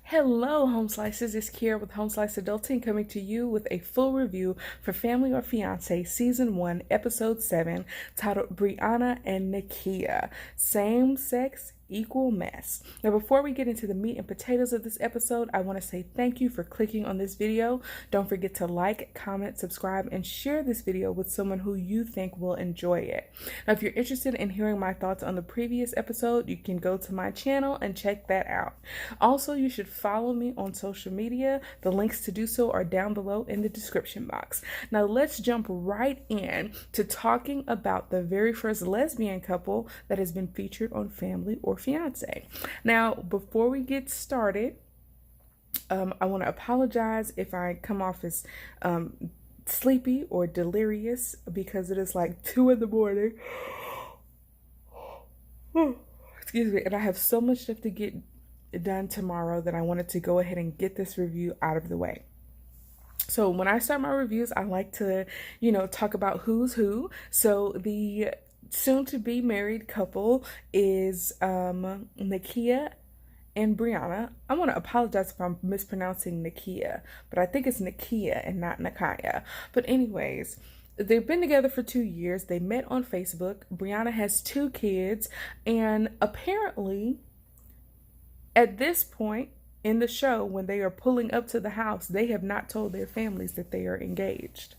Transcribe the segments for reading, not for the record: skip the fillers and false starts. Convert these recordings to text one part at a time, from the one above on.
Hello, Home Slices. It's Kiera with Home Slice Adulting coming to you with a full review for Family or Fiancé Season 1, Episode 7, titled Brianna and Nakia, Same Sex Equal Mess. Now, before we get into the meat and potatoes of this episode, I want to say thank you for clicking on this video. Don't forget to like, comment, subscribe, and share this video with someone who you think will enjoy it. Now, if you're interested in hearing my thoughts on the previous episode, you can go to my channel and check that out. Also, you should follow me on social media. The links to do so are down below in the description box. Now, let's jump right in to talking about the very first lesbian couple that has been featured on Family or Fiancé. Now, before we get started, I want to apologize if I come off as sleepy or delirious because it is like 2 in the morning. Excuse me, and I have so much stuff to get done tomorrow that I wanted to go ahead and get this review out of the way. So when I start my reviews, I like to, talk about who's who. So the soon-to-be married couple is Nakia and Brianna. I want to apologize if I'm mispronouncing Nakia, but I think it's Nakia and not Nakaya. But anyways, they've been together for 2 years. They met on Facebook. Brianna has 2 kids, and apparently at this point in the show, when they are pulling up to the house, they have not told their families that they are engaged.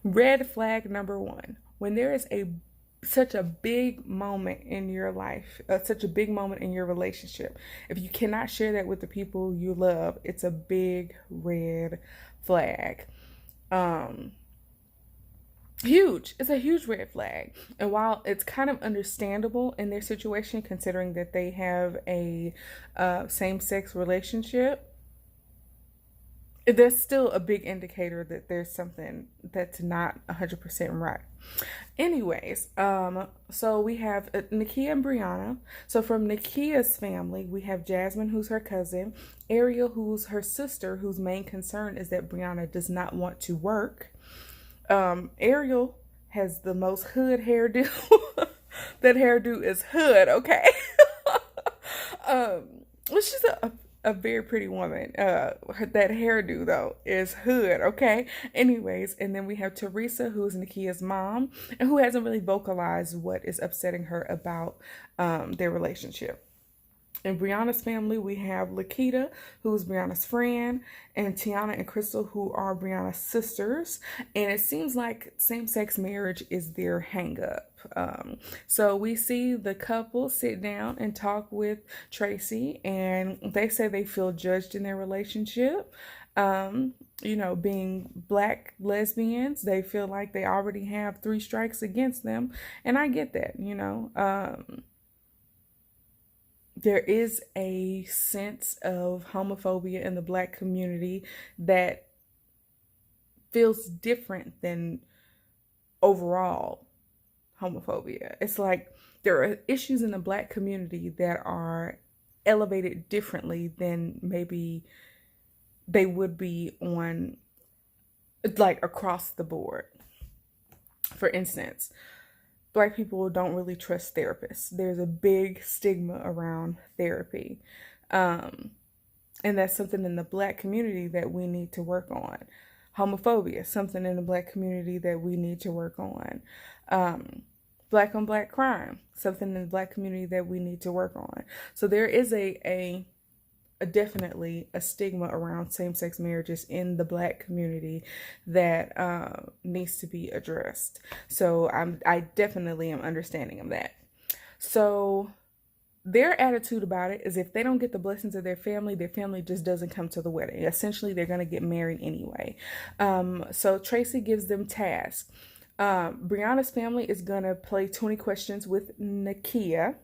Red flag number 1. When there is such a big moment in your life, such a big moment in your relationship, if you cannot share that with the people you love, it's a big red flag. Huge. It's a huge red flag. And while it's kind of understandable in their situation, considering that they have a same-sex relationship, there's still a big indicator that there's something that's not 100% right. Anyways, so we have Nakia and Brianna. So from Nakia's family, we have Jasmine, who's her cousin, Ariel, who's her sister, whose main concern is that Brianna does not want to work. Ariel has the most hood hairdo. That hairdo is hood, okay? She's a very pretty woman. That hairdo, though, is hood, okay? Anyways, and then we have Teresa, who's Nakia's mom, and who hasn't really vocalized what is upsetting her about their relationship. In Brianna's family, we have Lakita, who is Brianna's friend, and Tiana and Crystal, who are Brianna's sisters. And it seems like same-sex marriage is their hang-up. So we see the couple sit down and talk with Tracy, and they say they feel judged in their relationship. Being Black lesbians, they feel like they already have 3 strikes against them. And I get that, there is a sense of homophobia in the Black community that feels different than overall homophobia. It's like there are issues in the Black community that are elevated differently than maybe they would be on, like, across the board. For instance, Black people don't really trust therapists. There's a big stigma around therapy. And that's something in the Black community that we need to work on. Homophobia, something in the Black community that we need to work on. Black on Black crime, something in the Black community that we need to work on. So there is a definitely a stigma around same-sex marriages in the Black community that needs to be addressed. So I definitely am understanding of that. So their attitude about it is if they don't get the blessings of their family just doesn't come to the wedding. Essentially, they're going to get married anyway. So Tracy gives them tasks. Brianna's family is going to play 20 questions with Nakia,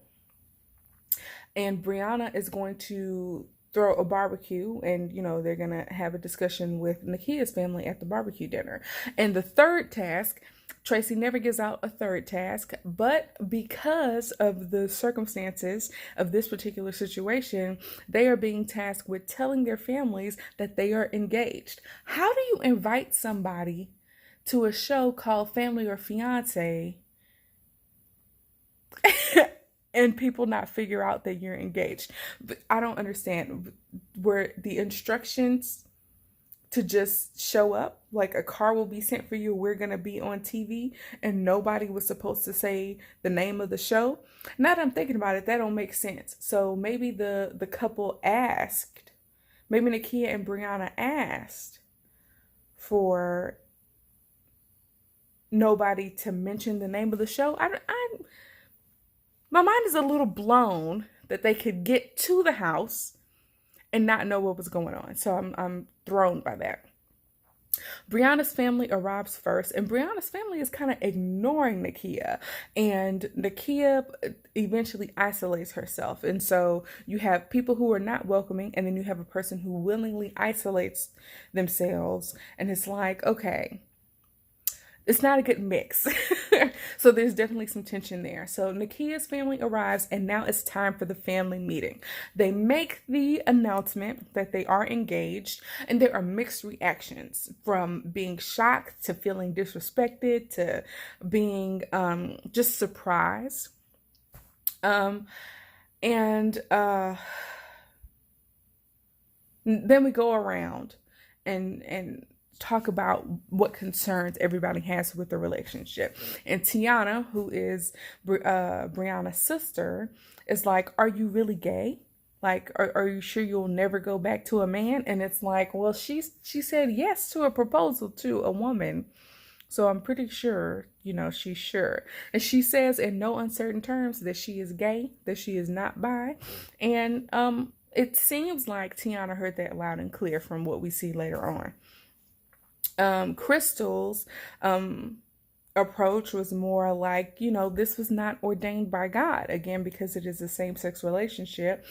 and Brianna is going to throw a barbecue, and they're gonna have a discussion with Nakia's family at the barbecue dinner. And the third task, Tracy never gives out a third task, but because of the circumstances of this particular situation, they are being tasked with telling their families that they are engaged. How do you invite somebody to a show called Family or Fiancé and people not figure out that you're engaged? But I don't understand. were the instructions to just show up, like a car will be sent for you, we're going to be on TV, and nobody was supposed to say the name of the show. Now that I'm thinking about it, that don't make sense. So maybe the couple asked, maybe Nakia and Brianna asked for nobody to mention the name of the show. My mind is a little blown that they could get to the house and not know what was going on. So I'm thrown by that. Brianna's family arrives first, and Brianna's family is kind of ignoring Nakia, and Nakia eventually isolates herself. And so you have people who are not welcoming, and then you have a person who willingly isolates themselves, and it's like, okay, it's not a good mix. So there's definitely some tension there. So Nakia's family arrives, and now it's time for the family meeting. They make the announcement that they are engaged, and there are mixed reactions, from being shocked to feeling disrespected to being just surprised. And then we go around and talk about what concerns everybody has with the relationship. And Tiana, who is Brianna's sister, is like, are you really gay? Like, are you sure you'll never go back to a man? And it's like, well, she said yes to a proposal to a woman. So I'm pretty sure, she's sure. And she says in no uncertain terms that she is gay, that she is not bi. And it seems like Tiana heard that loud and clear from what we see later on. Crystal's approach was more like, this was not ordained by God, again, because it is a same-sex relationship.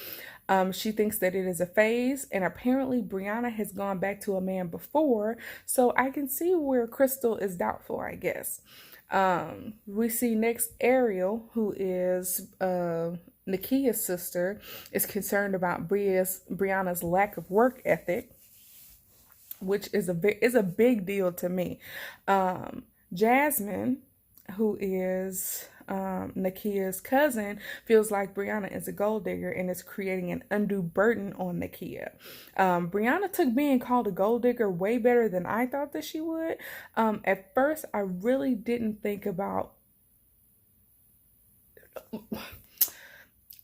She thinks that it is a phase, and apparently Brianna has gone back to a man before, so I can see where Crystal is doubtful, I guess. We see next Ariel, who is Nakia's sister, is concerned about Brianna's lack of work ethic, which is a big deal to me. Jasmine, who is Nakia's cousin, feels like Brianna is a gold digger and is creating an undue burden on Nakia. Brianna took being called a gold digger way better than I thought that she would. At first, I really didn't think about...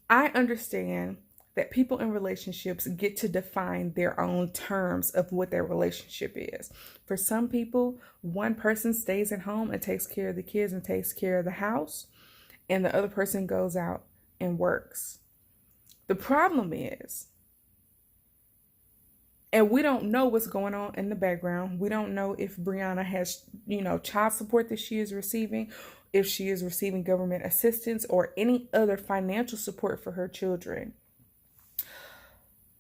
I understand that people in relationships get to define their own terms of what their relationship is. For some people, one person stays at home and takes care of the kids and takes care of the house, and the other person goes out and works. The problem is, and we don't know what's going on in the background. We don't know if Brianna has, child support that she is receiving, if she is receiving government assistance or any other financial support for her children.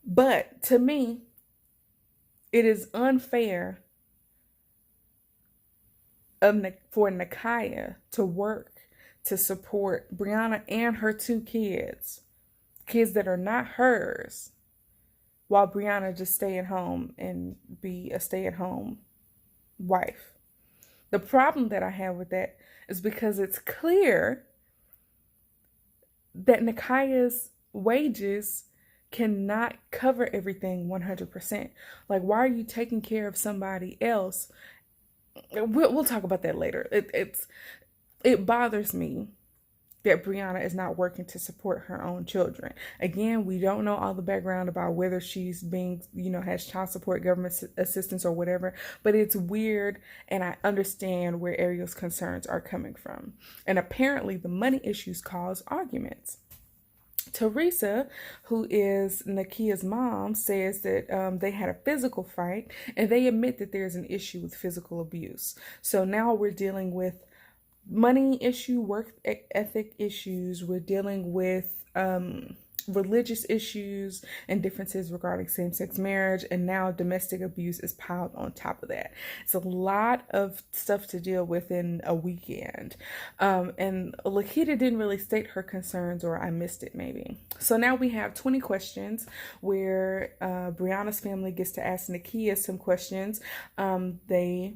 But to me, it is unfair for Nakia to work to support Brianna and her two kids that are not hers, while Brianna just stay at home and be a stay-at-home wife. The problem that I have with that is because it's clear that Nakia's wages cannot cover everything 100%. Like, why are you taking care of somebody else? We'll talk about that later. It bothers me that Brianna is not working to support her own children. Again, we don't know all the background about whether she's being, has child support, government assistance, or whatever, but it's weird, and I understand where Ariel's concerns are coming from. And apparently the money issues cause arguments. Teresa, who is Nakia's mom, says that they had a physical fight, and they admit that there's an issue with physical abuse. So now we're dealing with money issue, work ethic issues. We're dealing with religious issues and differences regarding same-sex marriage, and now domestic abuse is piled on top of that. It's a lot of stuff to deal with in a weekend. And Lakita didn't really state her concerns, or I missed it maybe. So now we have 20 questions where Brianna's family gets to ask Nakia some questions. They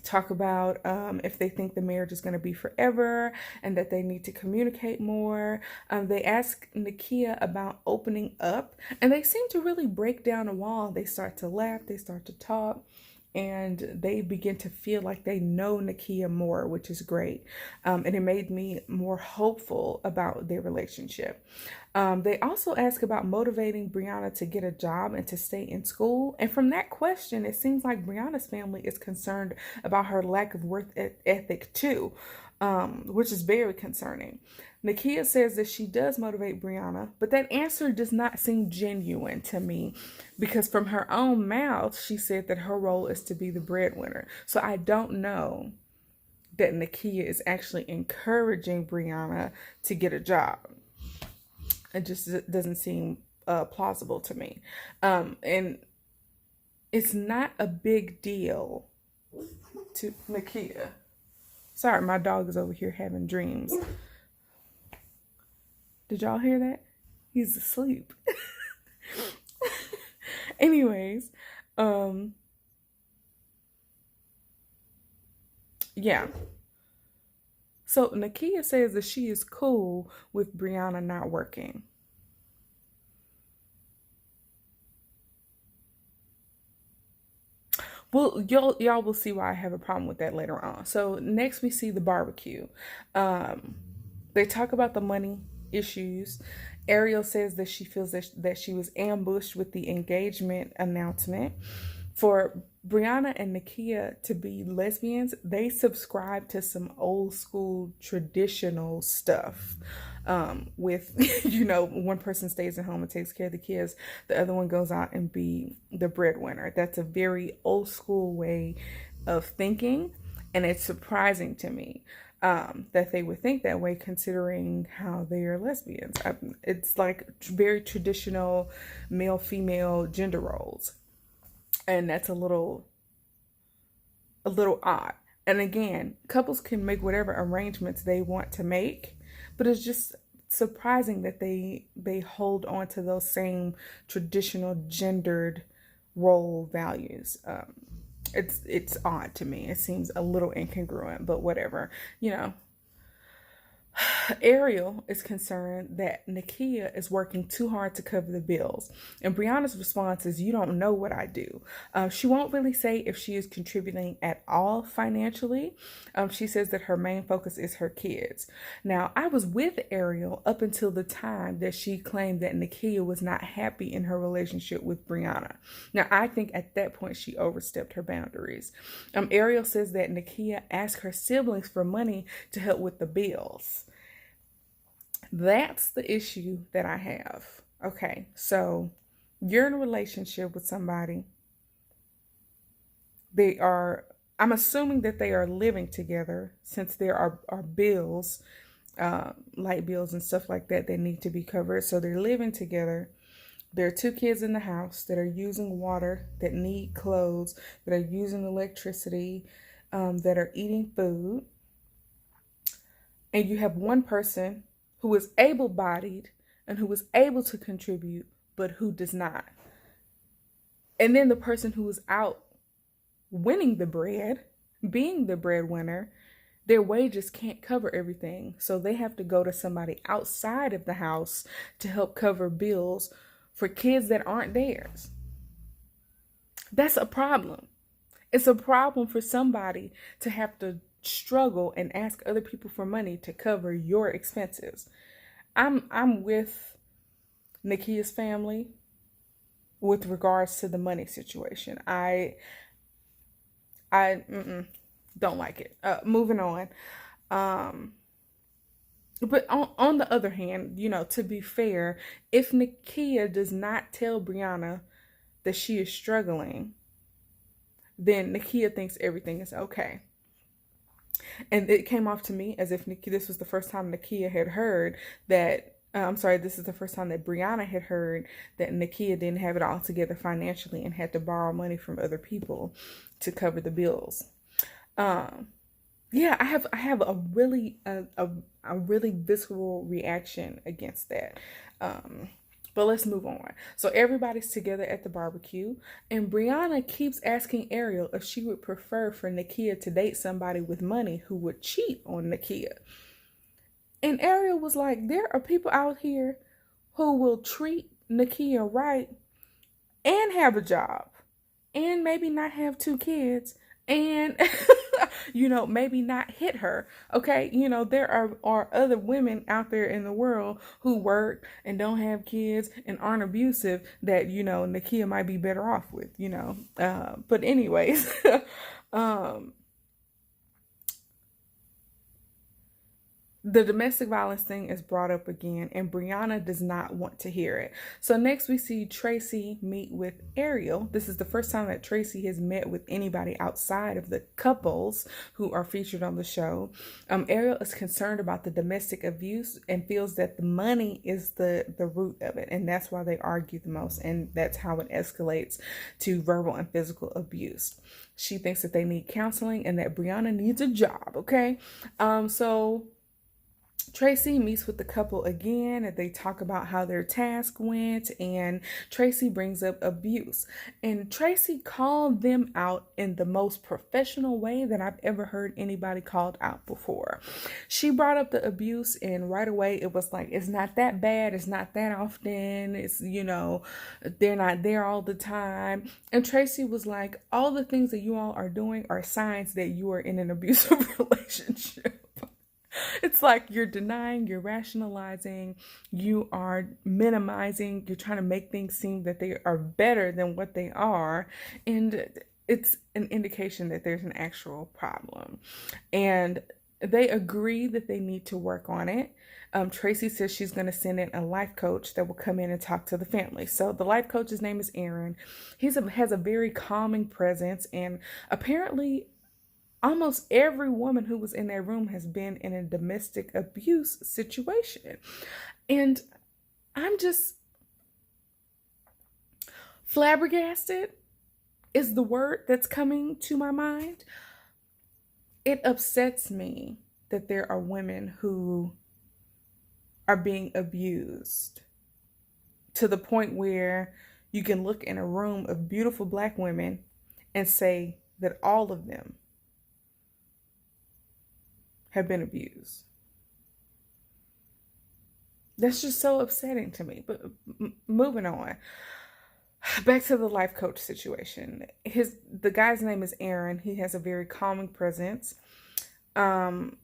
talk about if they think the marriage is going to be forever and that they need to communicate more. They ask Nakia about opening up, and they seem to really break down a wall. They start to laugh, they start to talk, and they begin to feel like they know Nakia more, which is great. And it made me more hopeful about their relationship. They also ask about motivating Brianna to get a job and to stay in school. And from that question, it seems like Brianna's family is concerned about her lack of work ethic too, which is very concerning. Nakia says that she does motivate Brianna, but that answer does not seem genuine to me because from her own mouth, she said that her role is to be the breadwinner. So I don't know that Nakia is actually encouraging Brianna to get a job. It just doesn't seem plausible to me. And it's not a big deal to Nakia. Sorry, my dog is over here having dreams. Did y'all hear that? He's asleep. Anyways, yeah. So Nakia says that she is cool with Brianna not working. Well, y'all will see why I have a problem with that later on. So next we see the barbecue. They talk about the money issues. Ariel says that she feels that she was ambushed with the engagement announcement. For Brianna and Nakia to be lesbians, they subscribe to some old school traditional stuff. With, one person stays at home and takes care of the kids, the other one goes out and be the breadwinner. That's a very old school way of thinking, and it's surprising to me that they would think that way considering how they are lesbians. It's like very traditional male-female gender roles, and that's a little odd. And again, couples can make whatever arrangements they want to make, but it's just surprising that they hold on to those same traditional gendered role values. It's odd to me. It seems a little incongruent, but whatever. Ariel is concerned that Nakia is working too hard to cover the bills. And Brianna's response is, "You don't know what I do." She won't really say if she is contributing at all financially. She says that her main focus is her kids. Now, I was with Ariel up until the time that she claimed that Nakia was not happy in her relationship with Brianna. Now, I think at that point she overstepped her boundaries. Ariel says that Nakia asked her siblings for money to help with the bills. That's the issue that I have. Okay, so you're in a relationship with somebody. I'm assuming that they are living together since there are bills, light bills and stuff like that need to be covered. So they're living together. There are two kids in the house that are using water, that need clothes, that are using electricity, that are eating food. And you have one person who is able-bodied and who is able to contribute, but who does not. And then the person who is out winning the bread, being the breadwinner, their wages can't cover everything. So they have to go to somebody outside of the house to help cover bills for kids that aren't theirs. That's a problem. It's a problem for somebody to have to struggle and ask other people for money to cover your expenses. I'm with Nakia's family with regards to the money situation. I don't like it. Moving on. But on the other hand, to be fair, if Nakia does not tell Brianna that she is struggling, then Nakia thinks everything is okay. And it came off to me as if this was the first time Nakia had heard that, this is the first time that Brianna had heard that Nakia didn't have it all together financially and had to borrow money from other people to cover the bills. Yeah, I have a really visceral reaction against that. But let's move on. So everybody's together at the barbecue, and Brianna keeps asking Ariel if she would prefer for Nakia to date somebody with money who would cheat on Nakia. And Ariel was like, there are people out here who will treat Nakia right and have a job and maybe not have two kids and maybe not hit her. Okay, there are other women out there in the world who work and don't have kids and aren't abusive that Nakia might be better off with. But anyways, the domestic violence thing is brought up again, and Brianna does not want to hear it. So next we see Tracy meet with Ariel. This is the first time that Tracy has met with anybody outside of the couples who are featured on the show. Ariel is concerned about the domestic abuse and feels that the money is the root of it, and that's why they argue the most, and that's how it escalates to verbal and physical abuse. She thinks that they need counseling and that Brianna needs a job, okay? So Tracy meets with the couple again and they talk about how their task went, and Tracy brings up abuse. And Tracy called them out in the most professional way that I've ever heard anybody called out before. She brought up the abuse, and right away it was like, it's not that bad, it's not that often, it's, they're not there all the time. And Tracy was like, all the things that you all are doing are signs that you are in an abusive relationship. It's like you're denying, you're rationalizing, you are minimizing, you're trying to make things seem that they are better than what they are. And it's an indication that there's an actual problem. And they agree that they need to work on it. Tracy says she's going to send in a life coach that will come in and talk to the family. So the life coach's name is Aaron. He has a very calming presence, and apparently almost every woman who was in that room has been in a domestic abuse situation. And I'm just flabbergasted is the word that's coming to my mind. It upsets me that there are women who are being abused to the point where you can look in a room of beautiful Black women and say that all of them have been abused. That's just so upsetting to me. But moving on, back to the life coach situation. The guy's name is Aaron. He has a very calming presence. And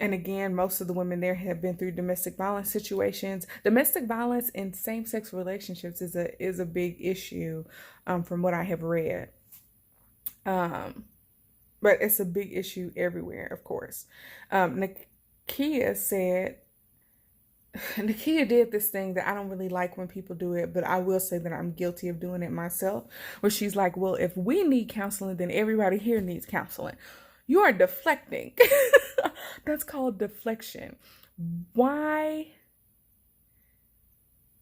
again, most of the women there have been through domestic violence situations. Domestic violence in same-sex relationships is a big issue, from what I have read. But it's a big issue everywhere, of course. Nakia did this thing that I don't really like when people do it, but I will say that I'm guilty of doing it myself, where she's like, well, if we need counseling, then everybody here needs counseling. You are deflecting. That's called deflection. Why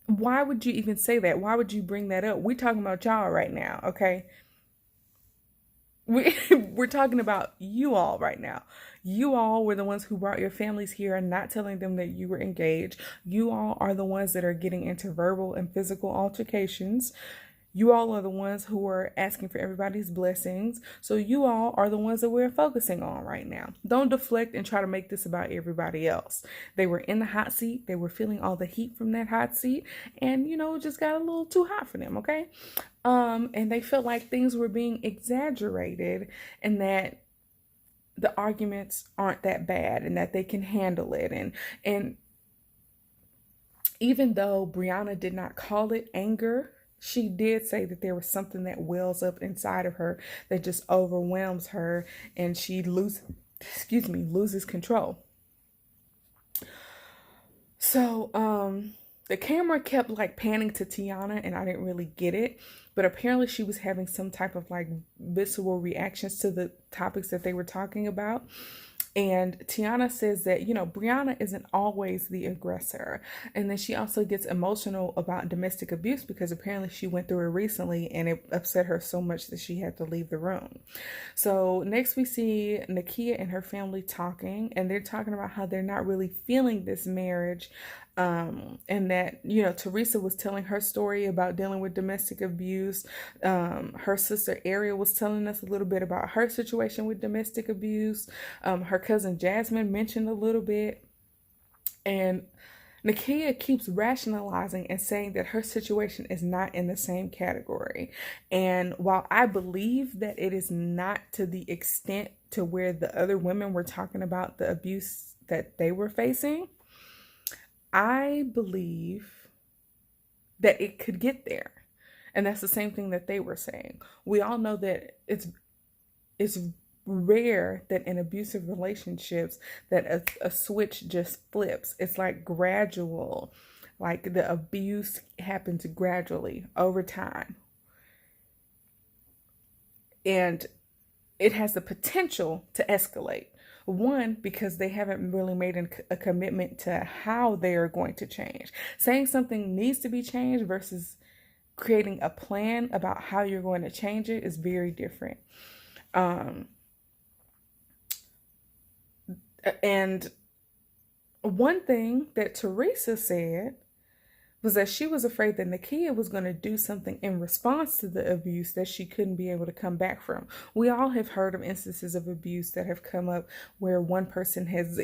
would you even say that? Why would you bring that up? We're talking about y'all right now, okay? We're talking about you all right now. You all were the ones who brought your families here and not telling them that you were engaged. You all are the ones that are getting into verbal and physical altercations. You all are the ones who are asking for everybody's blessings. So you all are the ones that we're focusing on right now. Don't deflect and try to make this about everybody else. They were in the hot seat. They were feeling all the heat from that hot seat. And, it just got a little too hot for them, okay? And they felt like things were being exaggerated and that the arguments aren't that bad and that they can handle it. And even though Brianna did not call it anger, she did say that there was something that wells up inside of her that just overwhelms her and she loses control. So, the camera kept like panning to Tiana and I didn't really get it, but apparently she was having some type of like visceral reactions to the topics that they were talking about. And Tiana says that, Brianna isn't always the aggressor. And then she also gets emotional about domestic abuse because apparently she went through it recently and it upset her so much that she had to leave the room. So next we see Nakia and her family talking, and they're talking about how they're not really feeling this marriage And that, you know, Teresa was telling her story about dealing with domestic abuse. Her sister Ariel was telling us a little bit about her situation with domestic abuse. Her cousin Jasmine mentioned a little bit. And Nakia keeps rationalizing and saying that her situation is not in the same category. And while I believe that it is not to the extent to where the other women were talking about the abuse that they were facing, I believe that it could get there. And that's the same thing that they were saying. We all know that it's rare that in abusive relationships that a switch just flips. It's like gradual, like the abuse happens gradually over time. And it has the potential to escalate. One, because they haven't really made a commitment to how they are going to change. Saying something needs to be changed versus creating a plan about how you're going to change it is very different. And one thing that Teresa said was that she was afraid that Nakia was going to do something in response to the abuse that she couldn't be able to come back from. We all have heard of instances of abuse that have come up where one person has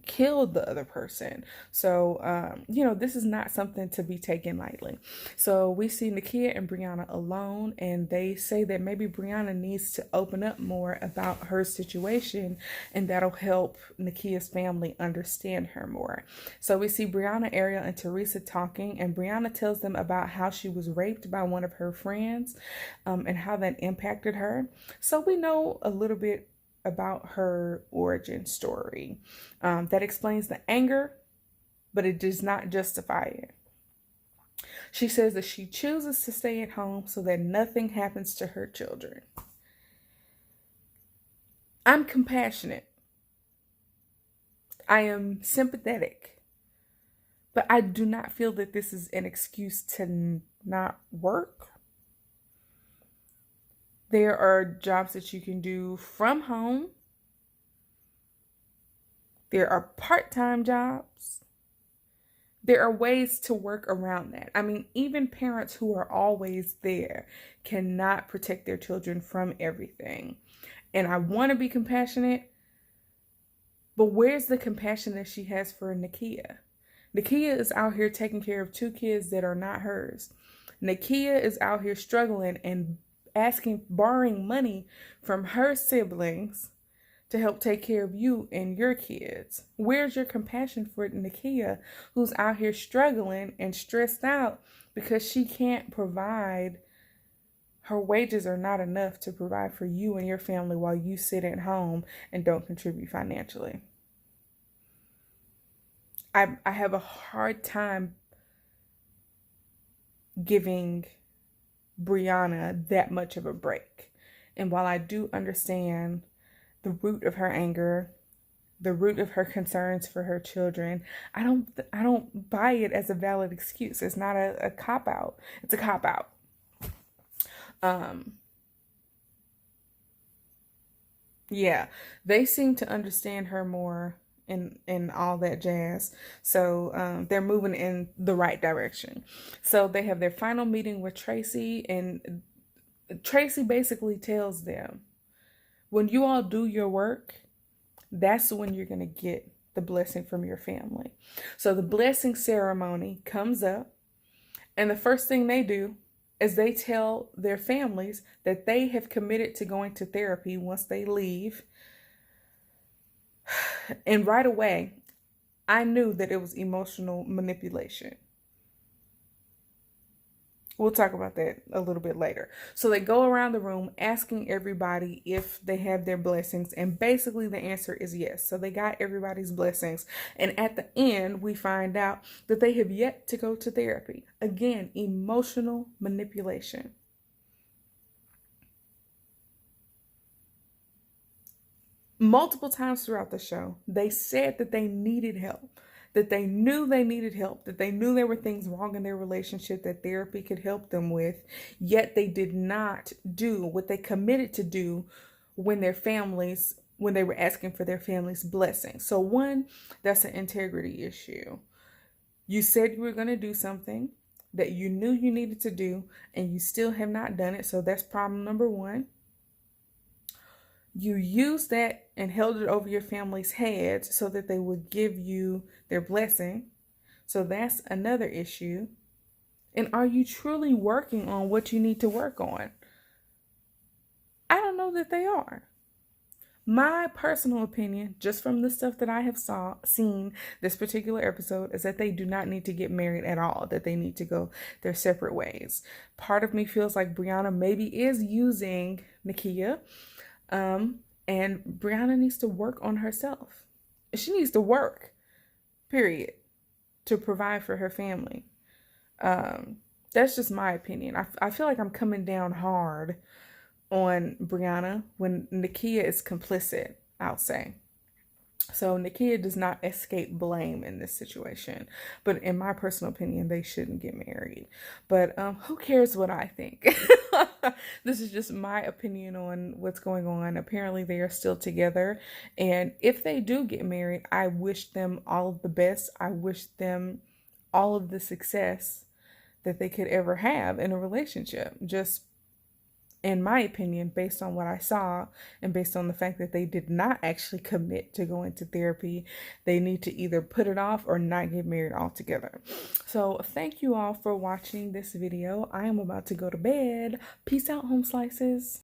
killed the other person. So, you know, this is not something to be taken lightly. So we see Nakia and Brianna alone, and they say that maybe Brianna needs to open up more about her situation, and that'll help Nakia's family understand her more. So we see Brianna, Ariel, and Teresa talking, and Brianna tells them about how she was raped by one of her friends, and how that impacted her. So we know a little bit about her origin story. That explains the anger, but it does not justify it. She says that she chooses to stay at home so that nothing happens to her children. I'm compassionate. I am sympathetic. But I do not feel that this is an excuse to not work. There are jobs that you can do from home. There are part-time jobs. There are ways to work around that. I mean, even parents who are always there cannot protect their children from everything. And I want to be compassionate, but where's the compassion that she has for Nakia? Nakia is out here taking care of 2 kids that are not hers. Nakia is out here struggling and borrowing money from her siblings to help take care of you and your kids. Where's your compassion for Nakia, who's out here struggling and stressed out because she can't provide, her wages are not enough to provide for you and your family while you sit at home and don't contribute financially? I have a hard time giving Brianna that much of a break. And while I do understand the root of her anger, the root of her concerns for her children, I don't buy it as a valid excuse. It's not a cop-out. It's a cop-out. Yeah, they seem to understand her more and all that jazz. So they're moving in the right direction. So they have their final meeting with Tracy, and Tracy basically tells them, when you all do your work, that's when you're going to get the blessing from your family. So the blessing ceremony comes up, and the first thing they do is they tell their families that they have committed to going to therapy once they leave. And right away, I knew that it was emotional manipulation. We'll talk about that a little bit later. So they go around the room asking everybody if they have their blessings. And basically the answer is yes. So they got everybody's blessings. And at the end, we find out that they have yet to go to therapy. Again, emotional manipulation. Multiple times throughout the show, they said that they needed help, that they knew they needed help, that they knew there were things wrong in their relationship that therapy could help them with, yet they did not do what they committed to do when they were asking for their family's blessing. So one, that's an integrity issue. You said you were going to do something that you knew you needed to do, and you still have not done it. So that's problem number one. You used that and held it over your family's heads so that they would give you their blessing. So that's another issue. And are you truly working on what you need to work on? I don't know that they are. My personal opinion, just from the stuff that I have seen this particular episode, is that they do not need to get married at all, that they need to go their separate ways. Part of me feels like Brianna maybe is using Nakia, and Brianna needs to work on herself. She needs to work, period, to provide for her family. That's just my opinion. I feel like I'm coming down hard on Brianna when Nakia is complicit, I'll say. So Nakia does not escape blame in this situation. But in my personal opinion, they shouldn't get married. But who cares what I think? This is just my opinion on what's going on. Apparently they are still together. And if they do get married, I wish them all of the best. I wish them all of the success that they could ever have in a relationship. Just in my opinion, based on what I saw and based on the fact that they did not actually commit to going to therapy, they need to either put it off or not get married altogether. So thank you all for watching this video. I am about to go to bed. Peace out, home slices.